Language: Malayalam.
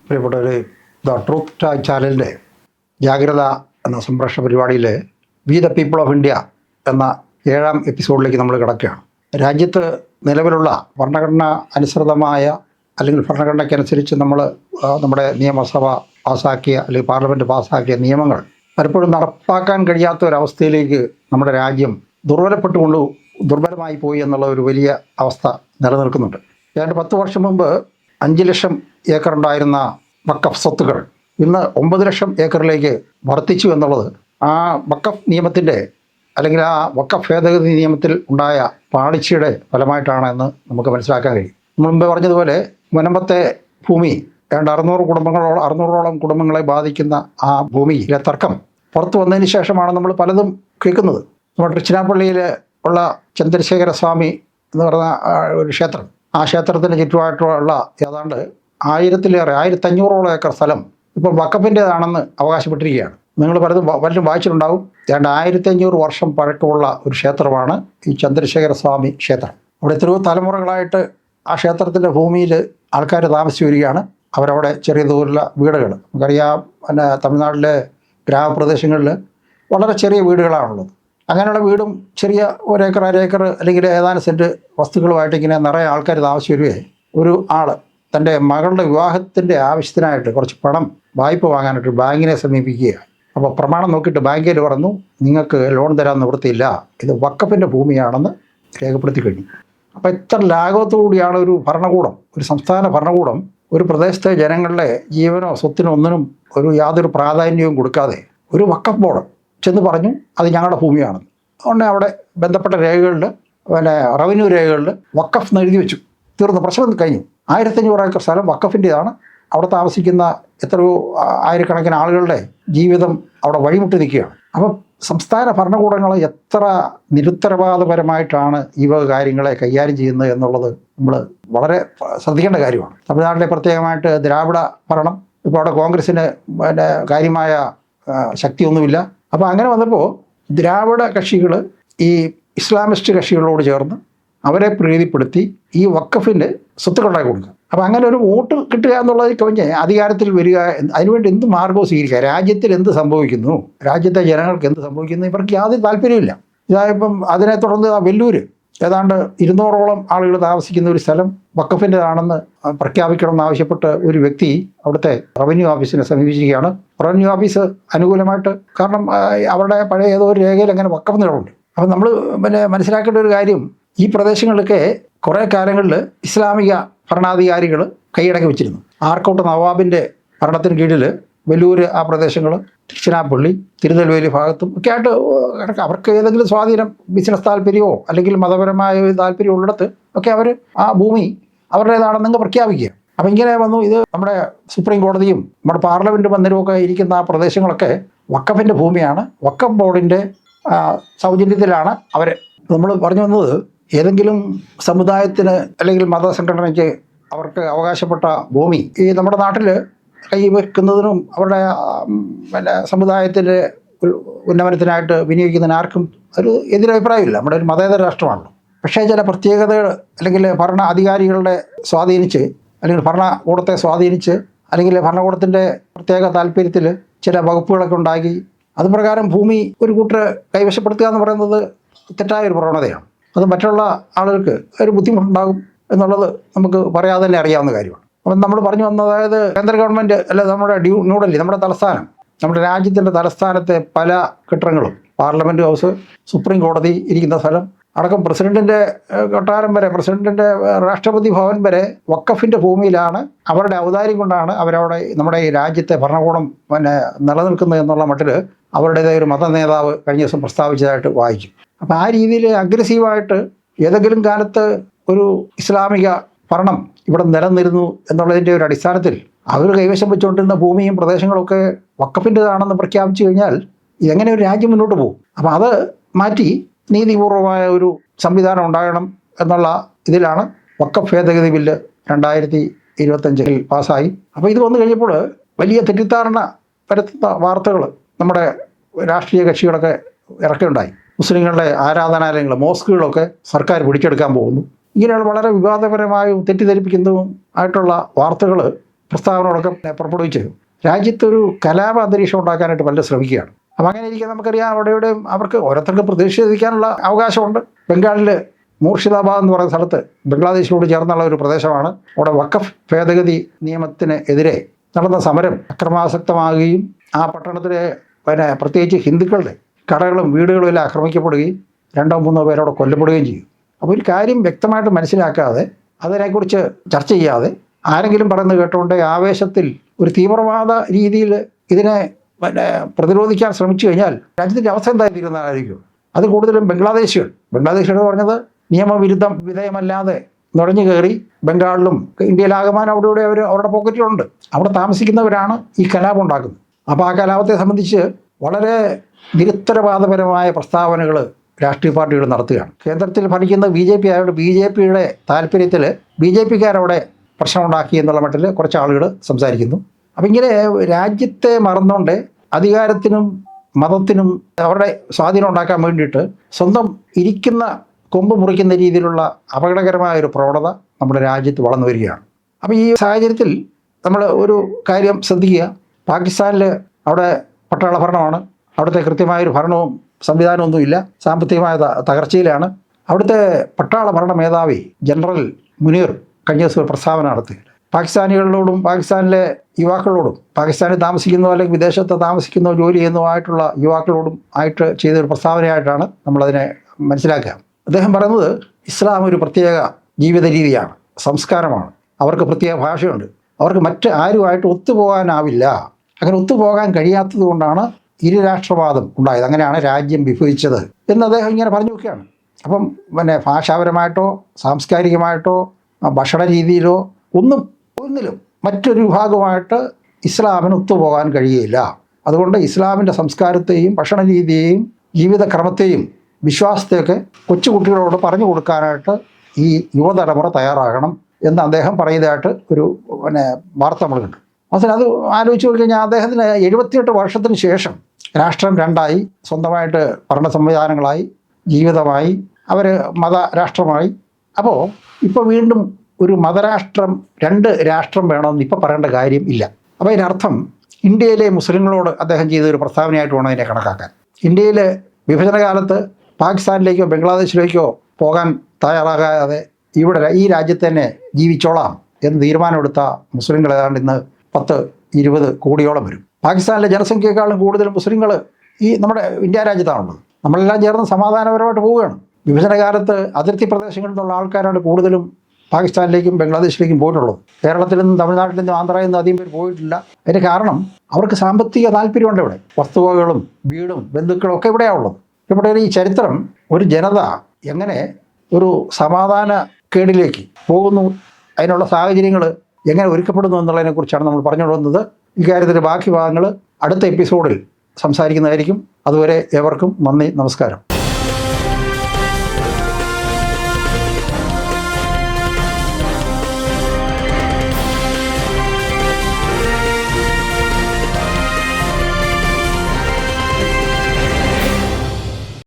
പ്രിയപ്പെട്ടവർ, ദ ട്രൂത്ത് ചാനലിൻ്റെ ജാഗ്രത എന്ന സംപ്രേഷണ പരിപാടിയിൽ we the people of India എന്ന 7ാം എപ്പിസോഡിലേക്ക് നമ്മൾ കിടക്കുകയാണ്. രാജ്യത്ത് നിലവിലുള്ള ഭരണഘടന അനുസൃതമായ അല്ലെങ്കിൽ ഭരണഘടനയ്ക്കനുസരിച്ച് നമ്മുടെ നിയമസഭ പാസ്സാക്കിയ അല്ലെങ്കിൽ പാർലമെൻറ്റ് പാസ്സാക്കിയ നിയമങ്ങൾ പലപ്പോഴും നടപ്പാക്കാൻ കഴിയാത്ത ഒരവസ്ഥയിലേക്ക് നമ്മുടെ രാജ്യം ദുർബലമായി പോയി എന്നുള്ള ഒരു വലിയ അവസ്ഥ നിലനിൽക്കുന്നുണ്ട്. ഏതാണ്ട് 10 വർഷം മുമ്പ് 5 ലക്ഷം ഏക്കർ ഉണ്ടായിരുന്ന വഖഫ് സ്വത്തുക്കൾ ഇന്ന് 9 ലക്ഷം ഏക്കറിലേക്ക് വർദ്ധിച്ചു എന്നുള്ളത് ആ വഖഫ് നിയമത്തിൻ്റെ അല്ലെങ്കിൽ ആ വഖഫ് ഭേദഗതി നിയമത്തിൽ ഉണ്ടായ പാളിച്ചയുടെ ഫലമായിട്ടാണെന്ന് നമുക്ക് മനസ്സിലാക്കാൻ കഴിയും. മുമ്പ് പറഞ്ഞതുപോലെ മുനമ്പത്തെ ഭൂമി ഏതാണ്ട് 600ഓളം കുടുംബങ്ങളെ ബാധിക്കുന്ന ആ ഭൂമിയിലെ തർക്കം പുറത്തു വന്നതിന് ശേഷമാണ് നമ്മൾ പലതും കേൾക്കുന്നത്. നമ്മുടെ തിരുച്ചിനാപ്പള്ളിയിൽ ഉള്ള ചന്ദ്രശേഖര സ്വാമി എന്ന് പറഞ്ഞ ഒരു ക്ഷേത്രം, ആ ക്ഷേത്രത്തിന് ചുറ്റുമായിട്ടുള്ള ഏതാണ്ട് 1500ഓളം ഏക്കർ സ്ഥലം ഇപ്പോൾ വഖഫിൻ്റേതാണെന്ന് അവകാശപ്പെട്ടിരിക്കുകയാണ്. നിങ്ങൾ പലരും വായിച്ചിട്ടുണ്ടാവും. ഏതാണ്ട് 1500 വർഷം പഴക്കമുള്ള ഒരു ക്ഷേത്രമാണ് ഈ ചന്ദ്രശേഖര സ്വാമി ക്ഷേത്രം. അവിടെ എത്രയോ തലമുറകളായിട്ട് ആ ക്ഷേത്രത്തിൻ്റെ ഭൂമിയിൽ ആൾക്കാർ താമസിച്ചു വരികയാണ്. അവരവിടെ ചെറിയ തോതിലുള്ള വീടുകൾ, നമുക്കറിയാം, തമിഴ്നാട്ടിലെ ഗ്രാമപ്രദേശങ്ങളിൽ വളരെ ചെറിയ വീടുകളാണുള്ളത്. അങ്ങനെയുള്ള വീടും ചെറിയ 1 ഏക്കർ 1/2 ഏക്കർ അല്ലെങ്കിൽ ഏതാനും സെൻറ്റ് വസ്തുക്കളുമായിട്ട് ഇങ്ങനെ നിറയെ ആൾക്കാർ താമസിച്ചു വരികയെ ഒരു ആൾ തൻ്റെ മകളുടെ വിവാഹത്തിൻ്റെ ആവശ്യത്തിനായിട്ട് കുറച്ച് പണം വായ്പ വാങ്ങാനായിട്ട് ബാങ്കിനെ സമീപിക്കുകയാണ്. അപ്പോൾ പ്രമാണം നോക്കിയിട്ട് ബാങ്കിൽ പറഞ്ഞു, നിങ്ങൾക്ക് ലോൺ തരാൻ നിവൃത്തിയില്ല, ഇത് വഖഫിൻ്റെ ഭൂമിയാണെന്ന് രേഖപ്പെടുത്തി കഴിഞ്ഞു. അപ്പോൾ ഇത്ര ലാഘവത്തോടുകൂടിയാണ് ഒരു സംസ്ഥാന ഭരണകൂടം ഒരു പ്രദേശത്തെ ജനങ്ങളുടെ ജീവനോ സ്വത്തിനോ ഒന്നിനും യാതൊരു പ്രാധാന്യവും കൊടുക്കാതെ ഒരു വഖഫ് ബോർഡ് ചെന്ന് പറഞ്ഞു അത് ഞങ്ങളുടെ ഭൂമിയാണെന്ന്. അതുകൊണ്ട് അവിടെ ബന്ധപ്പെട്ട രേഖകളിൽ റവന്യൂ രേഖകളിൽ വഖഫ് എന്നെഴുതി വെച്ചു. തീർന്നു, പ്രശ്നം കഴിഞ്ഞു. 1500 ഏക്കർ സ്ഥലം വഖഫിൻ്റെതാണ്. അവിടെ താമസിക്കുന്ന എത്രയോ ആയിരക്കണക്കിന് ആളുകളുടെ ജീവിതം അവിടെ വഴിമുട്ടി നിൽക്കുകയാണ്. അപ്പം സംസ്ഥാന ഭരണകൂടങ്ങൾ എത്ര നിരുത്തരവാദപരമായിട്ടാണ് ഈ വക കാര്യങ്ങളെ കൈകാര്യം ചെയ്യുന്നത് എന്നുള്ളത് നമ്മൾ വളരെ ശ്രദ്ധിക്കേണ്ട കാര്യമാണ്. തമിഴ്നാട്ടിലെ പ്രത്യേകമായിട്ട് ദ്രാവിഡ ഭരണം, ഇപ്പോൾ അവിടെ കോൺഗ്രസ്സിന് കാര്യമായ ശക്തിയൊന്നുമില്ല. അപ്പോൾ അങ്ങനെ വന്നപ്പോൾ ദ്രാവിഡ കക്ഷികൾ ഈ ഇസ്ലാമിസ്റ്റ് കക്ഷികളോട് ചേർന്ന് അവരെ പ്രീതിപ്പെടുത്തി ഈ വഖഫിന് സ്വത്തുക്കളുണ്ടാക്കി കൊടുക്കുക. അപ്പോൾ അങ്ങനെ ഒരു വോട്ട് കിട്ടുക എന്നുള്ളതിൽ കവിഞ്ഞ് അധികാരത്തിൽ വരിക, അതിനുവേണ്ടി എന്ത് മാർഗവും സ്വീകരിക്കുക. രാജ്യത്തിൽ എന്ത് സംഭവിക്കുന്നു, രാജ്യത്തെ ജനങ്ങൾക്ക് എന്ത് സംഭവിക്കുന്നു, ഇവർക്ക് യാതൊരു താല്പര്യമില്ല. ഇതായപ്പം അതിനെ തുടർന്ന് വെല്ലൂര് ഏതാണ്ട് 200ഓളം ആളുകൾ താമസിക്കുന്ന ഒരു സ്ഥലം വഖഫിൻ്റെതാണെന്ന് പ്രഖ്യാപിക്കണമെന്ന് ആവശ്യപ്പെട്ട് ഒരു വ്യക്തി അവിടുത്തെ റവന്യൂ ഓഫീസിനെ സമീപിക്കുകയാണ്. റവന്യൂ ഓഫീസ് അനുകൂലമായിട്ട്, കാരണം അവരുടെ പഴയ ഏതോ ഒരു രേഖയിൽ അങ്ങനെ വഖഫ് നിലവുണ്ട്. അപ്പം നമ്മൾ മനസ്സിലാക്കേണ്ട ഒരു കാര്യം, ഈ പ്രദേശങ്ങളിലൊക്കെ കുറേ കാലങ്ങളിൽ ഇസ്ലാമിക ഭരണാധികാരികൾ കൈയടക്കി വെച്ചിരുന്നു. ആർക്കോട്ട് നവാബിൻ്റെ ഭരണത്തിന് കീഴിൽ വെല്ലൂർ, ആ പ്രദേശങ്ങൾ, തിരുച്ചിനാപ്പള്ളി, തിരുനെൽവേലി ഭാഗത്തും ഒക്കെ ആയിട്ട് അവർക്ക് ഏതെങ്കിലും സ്വാധീനം, ബിസിനസ് താല്പര്യമോ അല്ലെങ്കിൽ മതപരമായ താല്പര്യം ഉള്ളിടത്ത് ഒക്കെ അവർ ആ ഭൂമി അവരുടേതാണെന്ന് പ്രഖ്യാപിക്കുക. അപ്പം ഇങ്ങനെ വന്നു. ഇത് നമ്മുടെ സുപ്രീം കോടതിയും നമ്മുടെ പാർലമെൻറ്റ് മന്ദിരമൊക്കെ ഇരിക്കുന്ന ആ പ്രദേശങ്ങളൊക്കെ വഖഫിൻ്റെ ഭൂമിയാണ്. വഖഫ് ബോർഡിൻ്റെ സൗജന്യത്തിലാണ് നമ്മൾ പറഞ്ഞു വന്നത്. ഏതെങ്കിലും സമുദായത്തിന് അല്ലെങ്കിൽ മതസംഘടനയ്ക്ക് അവർക്ക് അവകാശപ്പെട്ട ഭൂമി ഈ നമ്മുടെ നാട്ടിൽ കൈവെക്കുന്നതിനും അവരുടെ സമുദായത്തിൻ്റെ ഉന്നമനത്തിനായിട്ട് വിനിയോഗിക്കുന്നതിന് ആർക്കും ഒരു എതിരഭിപ്രായമില്ല. നമ്മുടെ ഒരു മതേതര രാഷ്ട്രമാണല്ലോ. പക്ഷേ ചില പ്രത്യേകതകൾ അല്ലെങ്കിൽ ഭരണ അധികാരികളുടെ സ്വാധീനിച്ച് അല്ലെങ്കിൽ ഭരണകൂടത്തെ സ്വാധീനിച്ച് അല്ലെങ്കിൽ ഭരണകൂടത്തിൻ്റെ പ്രത്യേക താല്പര്യത്തിൽ ചില വകുപ്പുകളൊക്കെ ഉണ്ടാക്കി അതുപ്രകാരം ഭൂമി ഒരു കൂട്ടർ കൈവശപ്പെടുത്തുക എന്ന് പറയുന്നത് തെറ്റായൊരു പ്രവണതയാണ്. അത് മറ്റുള്ള ആളുകൾക്ക് ഒരു ബുദ്ധിമുട്ടുണ്ടാകും എന്നുള്ളത് നമുക്ക് പറയാതെ തന്നെ അറിയാവുന്ന കാര്യമാണ്. അപ്പം നമ്മൾ പറഞ്ഞു വന്നത്, അതായത് കേന്ദ്ര ഗവൺമെൻറ് അല്ല, നമ്മുടെ ന്യൂഡൽഹി, നമ്മുടെ തലസ്ഥാനം, നമ്മുടെ രാജ്യത്തിൻ്റെ തലസ്ഥാനത്തെ പല കെട്ടിടങ്ങളും, പാർലമെൻറ്റ് ഹൗസ്, സുപ്രീം കോടതി ഇരിക്കുന്ന സ്ഥലം അടക്കം പ്രസിഡൻറ്റിൻ്റെ കൊട്ടാരം വരെ, പ്രസിഡൻറ്റിൻ്റെ രാഷ്ട്രപതി ഭവൻ വരെ വഖഫിൻ്റെ ഭൂമിയിലാണ്. അവരുടെ ഔദാര്യം കൊണ്ടാണ് അവരവിടെ നമ്മുടെ ഈ രാജ്യത്തെ ഭരണകൂടം നിലനിൽക്കുന്നത് എന്നുള്ള മട്ടിൽ അവരുടേതായ ഒരു മത നേതാവ് കഴിഞ്ഞ ദിവസം പ്രസ്താവിച്ചതായിട്ട് വായിച്ചു. അപ്പോൾ ആ രീതിയിൽ അഗ്രസീവായിട്ട് ഏതെങ്കിലും കാലത്ത് ഒരു ഇസ്ലാമിക ഭരണം ഇവിടെ നിലനിന്നിരുന്നു എന്നുള്ളതിൻ്റെ ഒരു അടിസ്ഥാനത്തിൽ അവർ കൈവശം വെച്ചുകൊണ്ടിരുന്ന ഭൂമിയും പ്രദേശങ്ങളൊക്കെ വഖഫിൻ്റെതാണെന്ന് പ്രഖ്യാപിച്ചു കഴിഞ്ഞാൽ ഇതെങ്ങനെ ഒരു രാജ്യം മുന്നോട്ട് പോകും? അപ്പോൾ അത് മാറ്റി നീതിപൂർവമായ ഒരു സംവിധാനം ഉണ്ടാകണം എന്നുള്ള ഇതിലാണ് വഖഫ് ഭേദഗതി ബില്ല് 2025 പാസ്സായി. അപ്പോൾ ഇത് വന്നു കഴിഞ്ഞപ്പോൾ വലിയ തെറ്റിദ്ധാരണ പരത്തുന്ന വാർത്തകൾ നമ്മുടെ രാഷ്ട്രീയ കക്ഷികളൊക്കെ ഇറക്കുകയുണ്ടായി. മുസ്ലിങ്ങളുടെ ആരാധനാലയങ്ങൾ, മോസ്കുകളൊക്കെ സർക്കാർ പിടിച്ചെടുക്കാൻ പോകുന്നു. ഇങ്ങനെയുള്ള വളരെ വിവാദപരമായും തെറ്റിദ്ധരിപ്പിക്കുന്നതും ആയിട്ടുള്ള വാർത്തകൾ പ്രസ്താവനകളൊക്കെ പുറപ്പെടുവിച്ച് രാജ്യത്തൊരു കലാപ അന്തരീക്ഷം ഉണ്ടാക്കാനായിട്ട് പലരും ശ്രമിക്കുകയാണ്. അപ്പം അങ്ങനെ ഇരിക്കാൻ നമുക്കറിയാം, അവിടെയും അവർക്ക് ഓരോരുത്തർക്കും പ്രതിഷേധിക്കാനുള്ള അവകാശമുണ്ട്. ബംഗാളിൽ മൂർഷിദാബാദ് എന്ന് പറയുന്ന സ്ഥലത്ത് ബംഗ്ലാദേശിനോട് ചേർന്നുള്ള ഒരു പ്രദേശമാണ്. അവിടെ വഖഫ് ഭേദഗതി നിയമത്തിന് എതിരെ നടന്ന സമരം അക്രമാസക്തമാകുകയും ആ പട്ടണത്തിലെ പ്രത്യേകിച്ച് ഹിന്ദുക്കളുടെ കടകളും വീടുകളും എല്ലാം ആക്രമിക്കപ്പെടുകയും 2-3 പേരവിടെ കൊല്ലപ്പെടുകയും ചെയ്യും. അപ്പോൾ ഒരു കാര്യം വ്യക്തമായിട്ട് മനസ്സിലാക്കാതെ അതിനെക്കുറിച്ച് ചർച്ച ചെയ്യാതെ ആരെങ്കിലും പറയുന്നത് കേട്ടുകൊണ്ട് ആവേശത്തിൽ ഒരു തീവ്രവാദ രീതിയിൽ ഇതിനെ പ്രതിരോധിക്കാൻ ശ്രമിച്ചു കഴിഞ്ഞാൽ രാജ്യത്തിൻ്റെ അവസ്ഥ എന്തായിത്തീരുന്നതായിരിക്കും. അത് കൂടുതലും ബംഗ്ലാദേശികൾ പറഞ്ഞത് നിയമവിരുദ്ധം വിധേയമല്ലാതെ നുഴഞ്ഞു കയറി ബംഗാളിലും ഇന്ത്യയിലാകമാനം അവിടെ അവരുടെ പോക്കറ്റിലുണ്ട്. അവിടെ താമസിക്കുന്നവരാണ് ഈ കലാപം ഉണ്ടാക്കുന്നത്. അപ്പോൾ ആ കലാപത്തെ സംബന്ധിച്ച് വളരെ നിരുത്തരവാദപരമായ പ്രസ്താവനകൾ രാഷ്ട്രീയ പാർട്ടികൾ നടത്തുകയാണ്. കേന്ദ്രത്തിൽ ഭരിക്കുന്ന BJP ആയതുകൊണ്ട് BJPയുടെ താല്പര്യത്തിൽ BJPക്കാരവിടെ പ്രശ്നമുണ്ടാക്കി എന്നുള്ള മട്ടിൽ കുറച്ച് ആളുകൾ സംസാരിക്കുന്നു. അപ്പം ഇങ്ങനെ രാജ്യത്തെ മറന്നുകൊണ്ട് അധികാരത്തിനും മതത്തിനും അവരുടെ സ്വാധീനം ഉണ്ടാക്കാൻ വേണ്ടിയിട്ട് സ്വന്തം ഇരിക്കുന്ന കൊമ്പ് മുറിക്കുന്ന രീതിയിലുള്ള അപകടകരമായ ഒരു പ്രവണത നമ്മുടെ രാജ്യത്ത് വളർന്നു വരികയാണ്. അപ്പോൾ ഈ സാഹചര്യത്തിൽ നമ്മൾ ഒരു കാര്യം ശ്രദ്ധിക്കുക. പാകിസ്ഥാനിൽ അവിടെ പട്ടാള ഭരണമാണ്. അവിടുത്തെ കൃത്യമായൊരു ഭരണവും സംവിധാനമൊന്നുമില്ല. സാമ്പത്തികമായ തകർച്ചയിലാണ്. അവിടുത്തെ പട്ടാള ഭരണ മേധാവി ജനറൽ മുനീർ കഴിഞ്ഞ ദിവസം ഒരു പ്രസ്താവന നടത്തി. പാകിസ്ഥാനികളോടും പാകിസ്ഥാനിലെ യുവാക്കളോടും പാകിസ്ഥാനിൽ താമസിക്കുന്നോ അല്ലെങ്കിൽ വിദേശത്ത് താമസിക്കുന്നോ ജോലി ചെയ്യുന്നതുമായിട്ടുള്ള യുവാക്കളോടും ആയിട്ട് ചെയ്തൊരു പ്രസ്താവനയായിട്ടാണ് നമ്മളതിനെ മനസ്സിലാക്കുക. അദ്ദേഹം പറയുന്നത് ഇസ്ലാം ഒരു പ്രത്യേക ജീവിത രീതിയാണ്, സംസ്കാരമാണ്, അവർക്ക് പ്രത്യേക ഭാഷയുണ്ട്, അവർക്ക് മറ്റ് ആരുമായിട്ട് ഒത്തുപോകാനാവില്ല. അങ്ങനെ ഒത്തുപോകാൻ കഴിയാത്തത് കൊണ്ടാണ് ഇരുരാഷ്ട്രവാദം ഉണ്ടായത്, അങ്ങനെയാണ് രാജ്യം വിഭജിച്ചത് എന്ന് അദ്ദേഹം ഇങ്ങനെ പറഞ്ഞു നോക്കുകയാണ്. അപ്പം ഭാഷാപരമായിട്ടോ സാംസ്കാരികമായിട്ടോ ഭക്ഷണ രീതിയിലോ ഒന്നിലും മറ്റൊരു വിഭാഗമായിട്ട് ഇസ്ലാമിന് ഒത്തുപോകാൻ കഴിയില്ല. അതുകൊണ്ട് ഇസ്ലാമിൻ്റെ സംസ്കാരത്തെയും ഭക്ഷണ രീതിയെയും ജീവിതക്രമത്തെയും വിശ്വാസത്തെയൊക്കെ കൊച്ചുകുട്ടികളോട് പറഞ്ഞു കൊടുക്കാനായിട്ട് ഈ യുവതലമുറ തയ്യാറാകണം എന്ന് അദ്ദേഹം പറയുന്നതായിട്ട് ഒരു വാർത്ത നമ്മൾ കണ്ടു. അവസാനം അത് ആലോചിച്ച് നോക്കിക്കഴിഞ്ഞാൽ അദ്ദേഹത്തിന് 78 വർഷത്തിന് ശേഷം രാഷ്ട്രം രണ്ടായി, സ്വന്തമായിട്ട് ഭരണ സംവിധാനങ്ങളായി, ജീവിതമായി, അവർ മതരാഷ്ട്രമായി. അപ്പോൾ ഇപ്പോൾ വീണ്ടും ഒരു മതരാഷ്ട്രം 2 രാഷ്ട്രം വേണമെന്ന് ഇപ്പോൾ പറയേണ്ട കാര്യം ഇല്ല. അപ്പോൾ ഇതിനർത്ഥം ഇന്ത്യയിലെ മുസ്ലിങ്ങളോട് അദ്ദേഹം ചെയ്തൊരു പ്രസ്താവനയായിട്ട് വേണം ഇതിനെ കണക്കാക്കാൻ. ഇന്ത്യയിൽ വിഭജനകാലത്ത് പാകിസ്ഥാനിലേക്കോ ബംഗ്ലാദേശിലേക്കോ പോകാൻ തയ്യാറാകാതെ ഇവിടെ ഈ രാജ്യത്ത് തന്നെ ജീവിച്ചോളാം എന്ന് തീരുമാനമെടുത്ത മുസ്ലിങ്ങൾ ഏതാണ്ട് ഇന്ന് 10-20 കോടിയോളം വരും. പാകിസ്ഥാനിലെ ജനസംഖ്യയെക്കാളും കൂടുതൽ മുസ്ലിങ്ങൾ ഈ നമ്മുടെ ഇന്ത്യ രാജ്യത്താണുള്ളത്. നമ്മളെല്ലാം ചേർന്ന് സമാധാനപരമായിട്ട് പോവുകയാണ്. വിഭജനകാലത്ത് അതിർത്തി പ്രദേശങ്ങളിൽ നിന്നുള്ള ആൾക്കാരാണ് കൂടുതലും പാകിസ്ഥാനിലേക്കും ബംഗ്ലാദേശിലേക്കും പോയിട്ടുള്ളത്. കേരളത്തിൽ നിന്നും തമിഴ്നാട്ടിൽ നിന്നും ആന്ധ്രയിൽ നിന്നും അധികം പേര് പോയിട്ടില്ല. അതിന് കാരണം അവർക്ക് സാമ്പത്തിക താല്പര്യമുണ്ട്. ഇവിടെ വസ്തുവകകളും വീടും ബന്ധുക്കളും ഒക്കെ ഇവിടെയാണ് ഉള്ളത്. ഇവിടെ ഈ ചരിത്രം ഒരു ജനത എങ്ങനെ ഒരു സമാധാന കേടിലേക്ക് പോകുന്നു, അതിനുള്ള സാഹചര്യങ്ങൾ എങ്ങനെ ഒരുക്കപ്പെടുന്നു എന്നുള്ളതിനെക്കുറിച്ചാണ് നമ്മൾ പറഞ്ഞുകൊണ്ടുവന്നത്. ഇക്കാര്യത്തിൻ്റെ ബാക്കി ഭാഗങ്ങൾ അടുത്ത എപ്പിസോഡിൽ സംസാരിക്കുന്നതായിരിക്കും. അതുവരെ ഏവർക്കും നന്ദി, നമസ്കാരം.